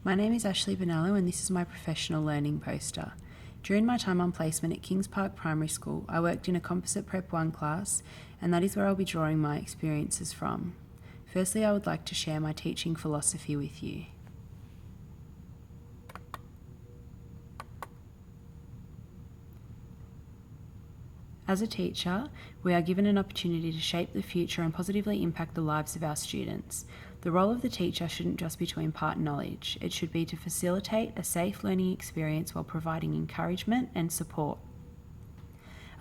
My name is Ashley Bonello and this is my professional learning poster. During my time on placement at Kings Park Primary School, I worked in a Composite Prep 1 class, and that is where I'll be drawing my experiences from. Firstly, I would like to share my teaching philosophy with you. As a teacher, we are given an opportunity to shape the future and positively impact the lives of our students. The role of the teacher shouldn't just be to impart knowledge, it should be to facilitate a safe learning experience while providing encouragement and support.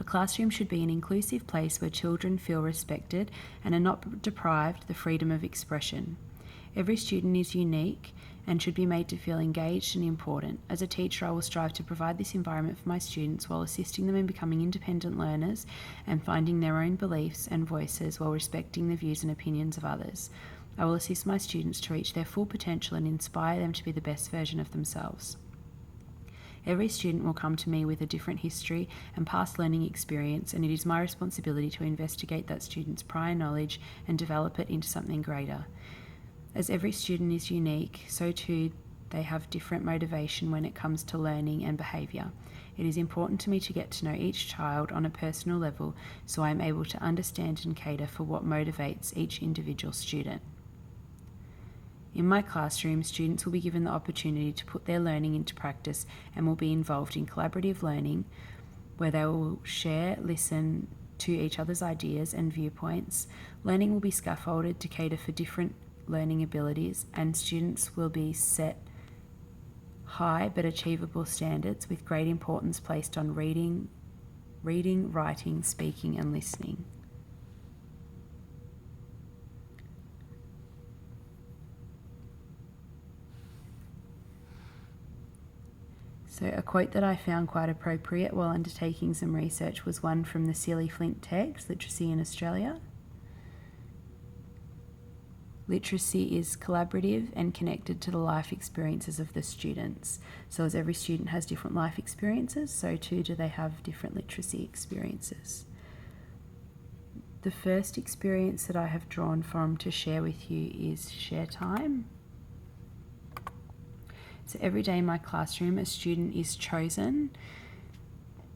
A classroom should be an inclusive place where children feel respected and are not deprived the freedom of expression. Every student is unique and should be made to feel engaged and important. As a teacher, I will strive to provide this environment for my students while assisting them in becoming independent learners and finding their own beliefs and voices while respecting the views and opinions of others. I will assist my students to reach their full potential and inspire them to be the best version of themselves. Every student will come to me with a different history and past learning experience, and it is my responsibility to investigate that student's prior knowledge and develop it into something greater. As every student is unique, so too they have different motivation when it comes to learning and behaviour. It is important to me to get to know each child on a personal level so I am able to understand and cater for what motivates each individual student. In my classroom, students will be given the opportunity to put their learning into practice and will be involved in collaborative learning where they will share, listen to each other's ideas and viewpoints. Learning will be scaffolded to cater for different learning abilities, and students will be set high but achievable standards with great importance placed on reading, writing, speaking and listening. So a quote that I found quite appropriate while undertaking some research was one from the Sealy Flint text, Literacy in Australia. Literacy is collaborative and connected to the life experiences of the students. So as every student has different life experiences, so too do they have different literacy experiences. The first experience that I have drawn from to share with you is share time. So every day in my classroom, a student is chosen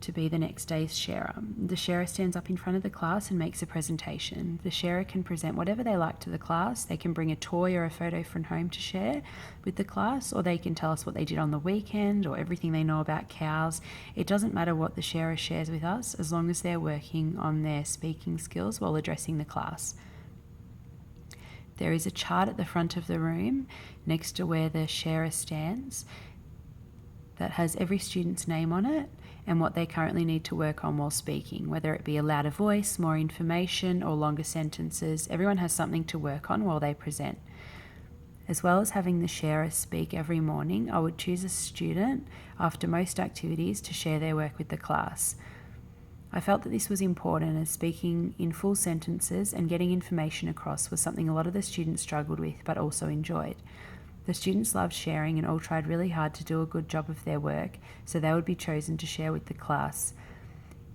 to be the next day's sharer. The sharer stands up in front of the class and makes a presentation. The sharer can present whatever they like to the class. They can bring a toy or a photo from home to share with the class, or they can tell us what they did on the weekend or everything they know about cows. It doesn't matter what the sharer shares with us as long as they're working on their speaking skills while addressing the class. There is a chart at the front of the room next to where the sharer stands that has every student's name on it and what they currently need to work on while speaking, whether it be a louder voice, more information, or longer sentences. Everyone has something to work on while they present. As well as having the sharer speak every morning, I would choose a student after most activities to share their work with the class. I felt that this was important as speaking in full sentences and getting information across was something a lot of the students struggled with but also enjoyed. The students loved sharing and all tried really hard to do a good job of their work, so they would be chosen to share with the class.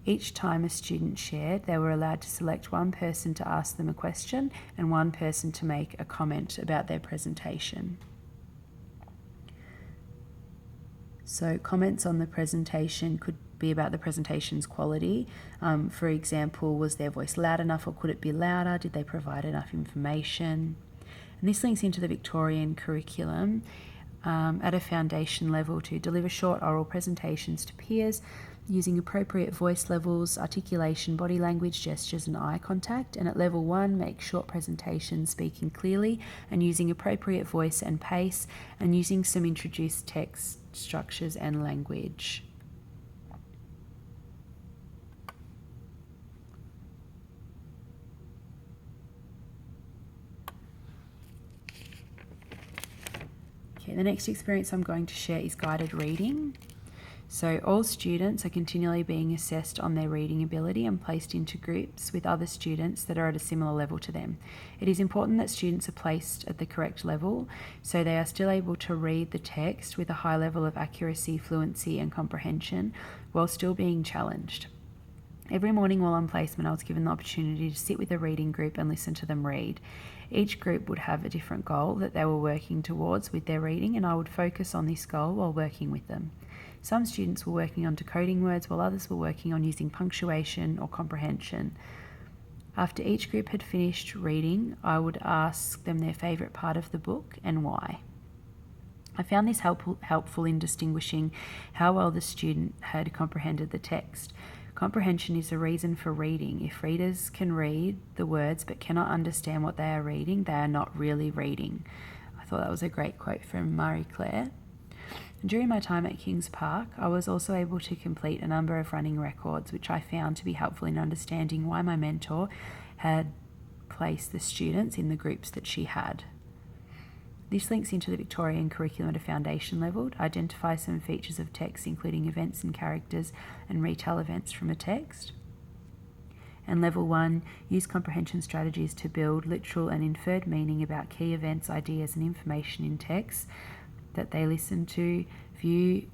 Each time a student shared, they were allowed to select one person to ask them a question and one person to make a comment about their presentation. So comments on the presentation could be about the presentation's quality. For example, was their voice loud enough or could it be louder? Did they provide enough information? And this links into the Victorian curriculum at a foundation level to deliver short oral presentations to peers using appropriate voice levels, articulation, body language, gestures and eye contact. And at level 1, make short presentations speaking clearly and using appropriate voice and pace and using some introduced text structures and language. Okay, the next experience I'm going to share is guided reading. So all students are continually being assessed on their reading ability and placed into groups with other students that are at a similar level to them. It is important that students are placed at the correct level so they are still able to read the text with a high level of accuracy, fluency and comprehension while still being challenged. Every morning while on placement, I was given the opportunity to sit with a reading group and listen to them read. Each group would have a different goal that they were working towards with their reading, and I would focus on this goal while working with them. Some students were working on decoding words, while others were working on using punctuation or comprehension. After each group had finished reading, I would ask them their favourite part of the book and why. I found this helpful in distinguishing how well the student had comprehended the text. Comprehension is a reason for reading. If readers can read the words but cannot understand what they are reading, they are not really reading. I thought that was a great quote from Marie Claire. During my time at Kings Park, I was also able to complete a number of running records, which I found to be helpful in understanding why my mentor had placed the students in the groups that she had. This links into the Victorian curriculum at a foundation level to identify some features of text, including events and characters and retell events from a text. And level 1, use comprehension strategies to build literal and inferred meaning about key events, ideas and information in text that they listen to, view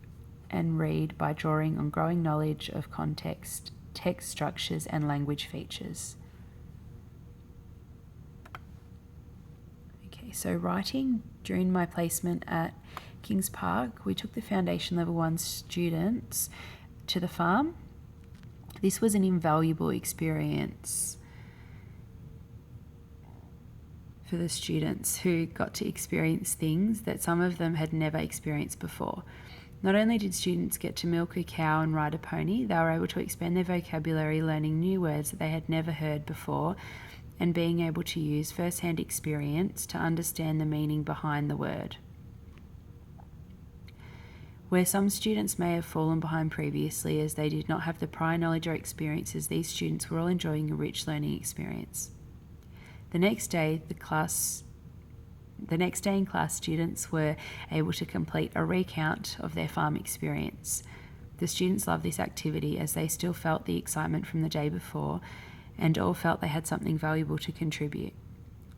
and read by drawing on growing knowledge of context, text structures and language features. So writing, during my placement at Kings Park, we took the foundation level 1 students to the farm. This was an invaluable experience for the students who got to experience things that some of them had never experienced before. Not only did students get to milk a cow and ride a pony, they were able to expand their vocabulary, learning new words that they had never heard before, and being able to use first-hand experience to understand the meaning behind the word. Where some students may have fallen behind previously as they did not have the prior knowledge or experiences, these students were all enjoying a rich learning experience. The next day in class, students were able to complete a recount of their farm experience. The students loved this activity as they still felt the excitement from the day before, and all felt they had something valuable to contribute.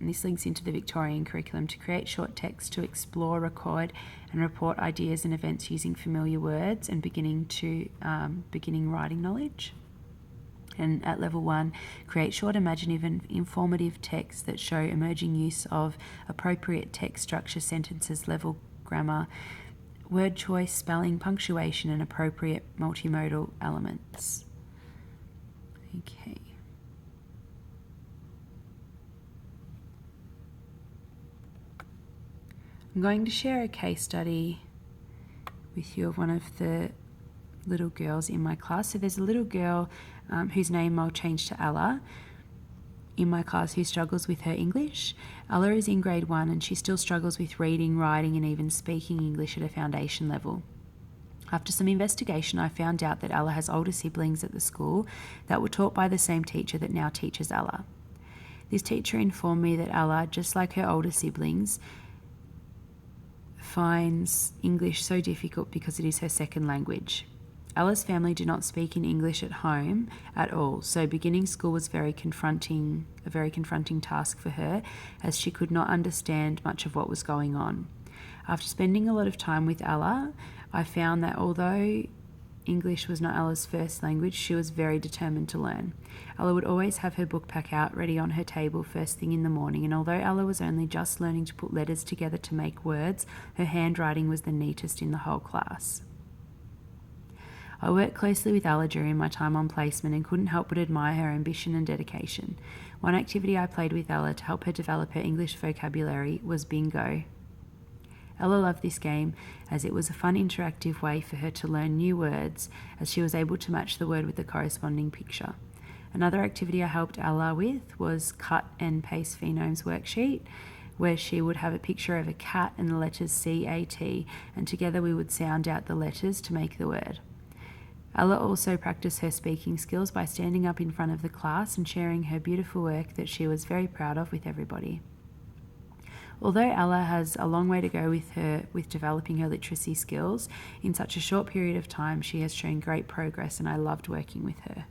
And this links into the Victorian curriculum to create short text to explore, record and report ideas and events using familiar words and beginning writing knowledge. And at level 1, create short, imaginative and informative texts that show emerging use of appropriate text structure, sentences, level grammar, word choice, spelling, punctuation and appropriate multimodal elements. Okay. I'm going to share a case study with you of one of the little girls in my class. So there's a little girl whose name I'll change to Ella in my class who struggles with her English. Ella is in grade 1 and she still struggles with reading, writing and even speaking English at a foundation level. After some investigation, I found out that Ella has older siblings at the school that were taught by the same teacher that now teaches Ella. This teacher informed me that Ella, just like her older siblings, finds English so difficult because it is her second language. Ella's family do not speak in English at home at all, so beginning school was a very confronting task for her, as she could not understand much of what was going on. After spending a lot of time with Ella, I found that although English was not Ella's first language, she was very determined to learn. Ella would always have her book pack out ready on her table first thing in the morning, and although Ella was only just learning to put letters together to make words, her handwriting was the neatest in the whole class. I worked closely with Ella during my time on placement and couldn't help but admire her ambition and dedication. One activity I played with Ella to help her develop her English vocabulary was bingo. Ella loved this game as it was a fun interactive way for her to learn new words, as she was able to match the word with the corresponding picture. Another activity I helped Ella with was cut and paste phonemes worksheet, where she would have a picture of a cat and the letters C-A-T, and together we would sound out the letters to make the word. Ella also practiced her speaking skills by standing up in front of the class and sharing her beautiful work that she was very proud of with everybody. Although Ella has a long way to go with developing her literacy skills, in such a short period of time she has shown great progress, and I loved working with her.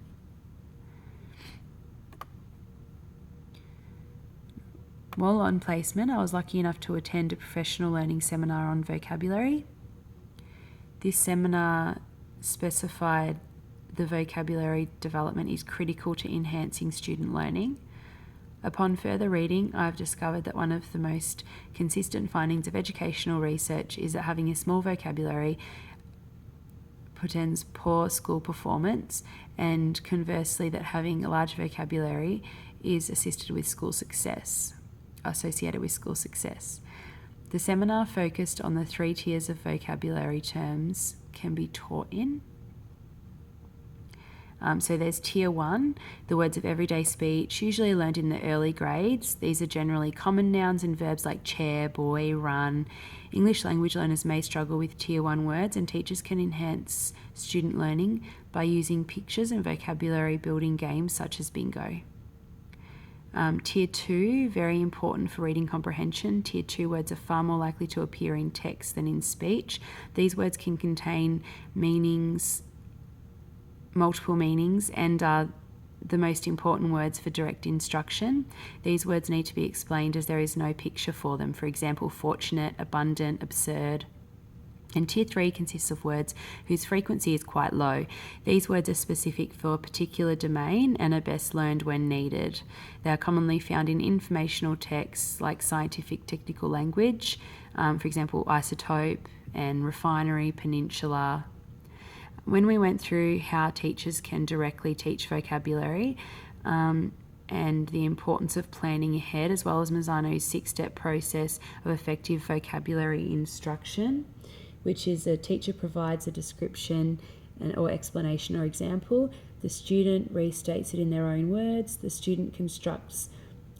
While on placement, I was lucky enough to attend a professional learning seminar on vocabulary. This seminar specified the vocabulary development is critical to enhancing student learning. Upon further reading, I've discovered that one of the most consistent findings of educational research is that having a small vocabulary portends poor school performance, and conversely that having a large vocabulary is associated with school success. The seminar focused on the 3 tiers of vocabulary terms can be taught in. So there's tier 1, the words of everyday speech, usually learned in the early grades. These are generally common nouns and verbs like chair, boy, run. English language learners may struggle with tier 1 words, and teachers can enhance student learning by using pictures and vocabulary building games such as bingo. Tier 2, very important for reading comprehension. Tier 2 words are far more likely to appear in text than in speech. These words can contain multiple meanings, and are the most important words for direct instruction. These words need to be explained as there is no picture for them. For example, fortunate, abundant, absurd. And tier 3 consists of words whose frequency is quite low. These words are specific for a particular domain and are best learned when needed. They are commonly found in informational texts like scientific technical language, for example, isotope and refinery, peninsula. When we went through how teachers can directly teach vocabulary and the importance of planning ahead, as well as Mazzano's 6-step process of effective vocabulary instruction, which is a teacher provides a description or explanation or example, the student restates it in their own words, the student constructs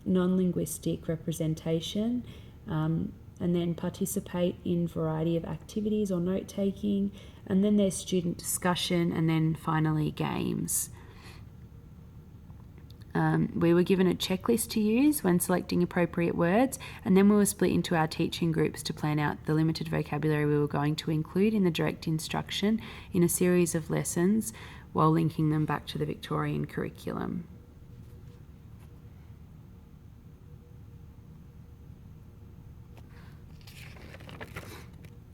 non-linguistic representation, and then participate in a variety of activities or note-taking, and then there's student discussion, and then finally games. We were given a checklist to use when selecting appropriate words, and then we were split into our teaching groups to plan out the limited vocabulary we were going to include in the direct instruction in a series of lessons while linking them back to the Victorian curriculum.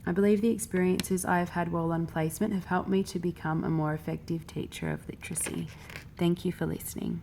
I believe the experiences I have had while on placement have helped me to become a more effective teacher of literacy. Thank you for listening.